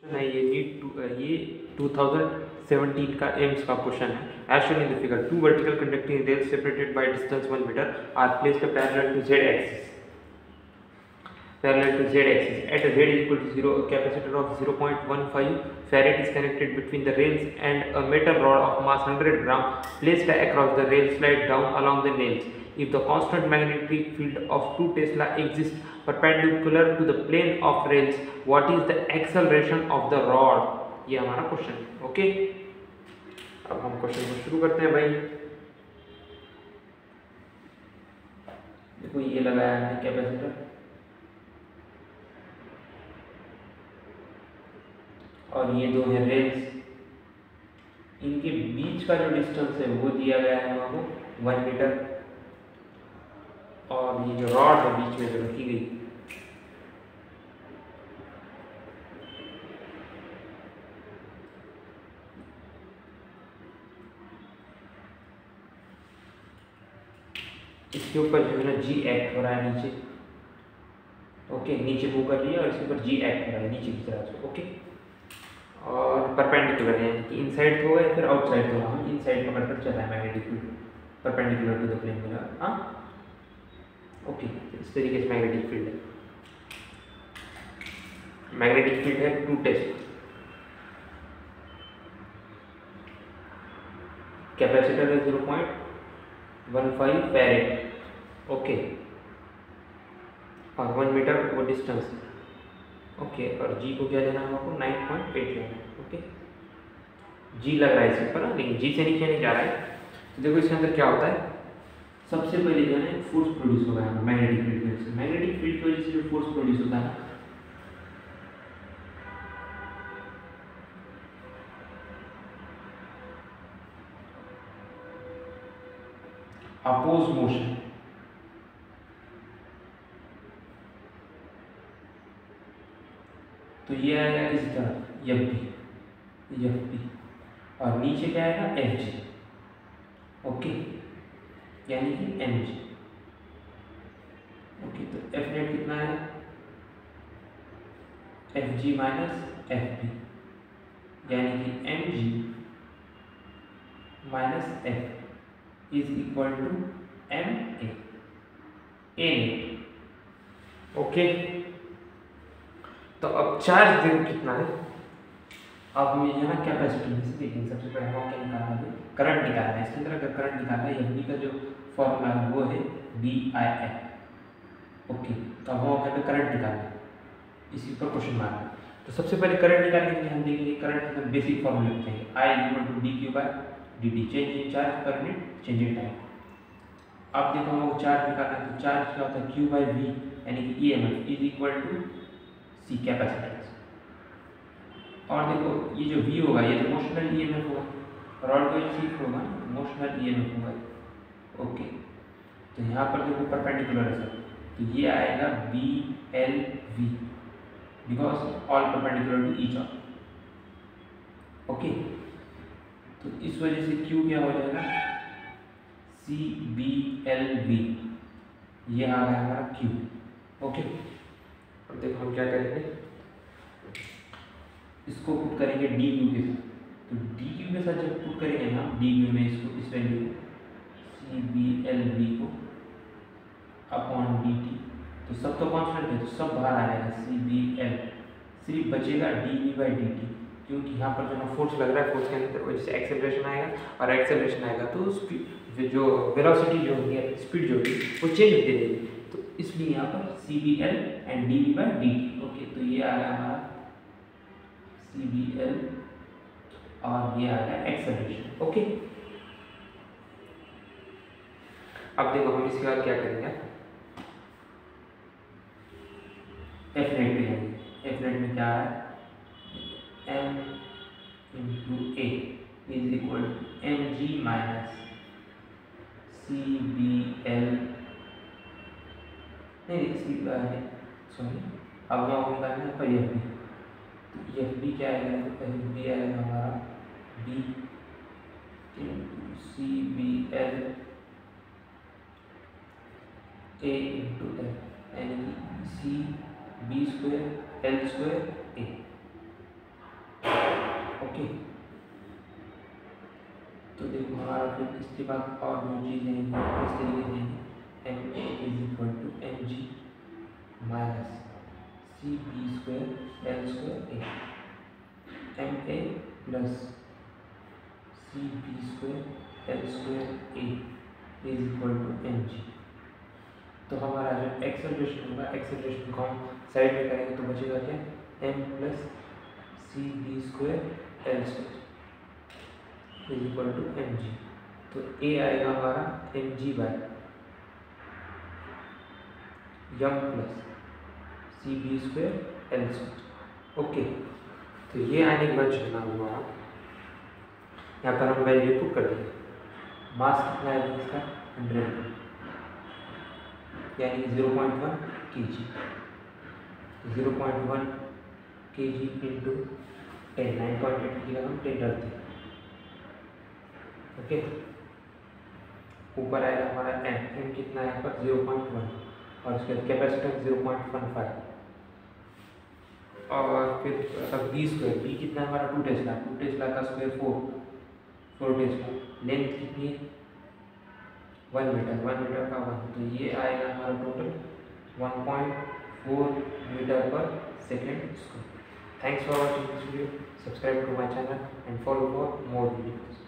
है ये 2017 का एम्स का क्वेश्चन है। As shown in the figure, two vertical conducting rails separated by distance 1 metre are placed parallel to z axis at z equal to 0. A capacitor of 0.15 farad is connected between the rails and a metal rod of mass 100 gram placed across the rail slide down along the nails. If the constant magnetic field of 2 Tesla exists perpendicular to the plane of rails, what is the acceleration of the rod? ये हमारा question है। Okay, अब हम question को शुरू करते हैं भाई। देखो ये लगाया है कैपेसिटर और ये दो है रेल्स, इनके बीच का जो डिस्टेंस है वो दिया गया है हमको 1 मीटर, और ये जो रॉड है बीच में जो रखी गई इसके ऊपर जो है ना जी एक्ट हो रहा है नीचे। ओके, नीचे मूव कर रही है और इसके ऊपर जी एक्ट हो रहा है नीचे की तरफ से। ओके, और परपेंडिकुलर है कि इनसाइड तो है फिर आउटसाइड तो हम इनसाइड पकड़ कर चल रहा है magnetic field perpendicular to the plane मिला। हाँ ओके, इस तरीके से मैग्नेटिक फील्ड है। मैग्नेटिक फील्ड है 2 टेस्ला, कैपेसिटर है 0.15 फैरेड। ओके, और 1 मीटर वो डिस्टेंस है। ओके, और जी को क्या लेना है आपको 9.8 लेना है। ओके, जी लग रहा है इसके ऊपर, लेकिन जी से नीचे नहीं जा रहा है। तो देखो इसके अंदर क्या होता है, सबसे पहले जो है फोर्स प्रोड्यूस होगा मैग्नेटिक फील्ड की वजह से। मैग्नेटिक फील्ड की वजह से जो फोर्स प्रोड्यूस होता है अपोज मोशन, तो ये आएगा इस तरफ एफ बी, और नीचे क्या आएगा एफ जी। ओके, यानी कि एम जी। ओके, तो एफ नेट कितना है, F G minus F B, यानी कि M G minus F is equal to M A net. Okay, तो अब चार्ज देखो कितना है। अब हमें यहाँ कैपेसिटी में से देखेंगे। सबसे पहले हम क्या निकालना है, करंट निकालना है। इसके अंदर अगर करंट निकालना है, एफ का जो फॉर्मूला है वो है डी आई एफ। ओके, तो अब हम यहाँ पे करंट निकालना है, इसी पर क्वेश्चन मारना है। तो सबसे पहले करंट निकालने के लिए हम देखेंगे करंट का बेसिक फॉर्मूला लिखते हैं, I equal to D Q by D T, change in charge per minute, change in time. अब देखो हमको चार्ज निकालना है, तो चार्ज क्या होता है क्यू बाई वी, यानी कि E M F is equal to C capacitance. और देखो ये जो वी होगा ये तो मोशनल ईएमएफ होगा, रॉड का जो शीट होगा मोशनल ईएमएफ होगा। ओके, तो यहाँ पर देखो परपेंडिकुलर है सर, तो ये आएगा B L V, because all perpendicular to each other. Okay, तो इस वजह से क्यू क्या हो जाएगा सी बी एल वी, ये आ गया हमारा क्यू। ओके, अब देखो हम क्या करेंगे, इसको पुट करेंगे डी क्यू के साथ। तो डी क्यू के साथ जब पुट करेंगे ना, डी क्यू में इसको इस value C B L V को अपॉन डी टी, तो सब तो कॉन्स्टेंट है तो सब बाहर आ जाएगा सी बी एल, सिर्फ बचेगा D V by D T, क्योंकि यहाँ पर जो ना फोर्स लग रहा है, फोर्स के अंदर वजह से एक्सेलरेशन आएगा, और एक्सेलरेशन आएगा तो स्पीड जो वेलोसिटी जो होगी स्पीड जो होगी वो चेंज होती रहेगी। तो इसलिए यहाँ पर C B L and D V by D T. Okay, तो ये आ गया हमारा सी बी एल और ये आ गया एक्सेलरेशन। ओके, अब देखो हम इसके बाद क्या करेंगे, एफ नेट पे जाएंगे। एफ नेट में क्या आ रहा है, M into A is equal to M G minus C B L, नहीं सॉरी, अब मैं निकालना है पर एफ बी। तो एफ बी क्या आएगा, एफ बी आएगा हमारा B into C B L A into L, यानी कि C B square L square A. Okay, तो देखो हमारा फिर इसके बाद और दो चीज़ें इस तरीके से M A is equal to M G minus C B square L square A, M A plus C B square L square A is equal to M G. तो हमारा जो एक्सेलरेशन होगा, एक्सेलरेशन को हम साइड में करेंगे तो बचेगा क्या, M plus C B square L square is equal to M G. तो ए आएगा हमारा M G by M plus C B square L square. Okay, तो ये आने के बाद चलना हमारा यहाँ पर हम वैल्यू पुट कर देंगे। मास कितना है इसका 100 यानी 0.1 kg, 0.1 kg इंटू 10, 9.8 की जगह हम 10 रखते हैं। ओके, ऊपर आएगा हमारा एम कितना है यहाँ पर 0.1 और उसके बाद कैपेसिटेंस 0.15 और फिर अब बी स्क्वायर, बी कितना है हमारा 2 टेस्ला, 2 टेस्ला का स्क्वायर 4 टेस्ला, लेंथ कितनी है 1 मीटर, 1 मीटर का 1, तो ये आएगा हमारा टोटल 1.4 मीटर पर second square. Thanks for watching this video, subscribe to my channel and follow for more videos.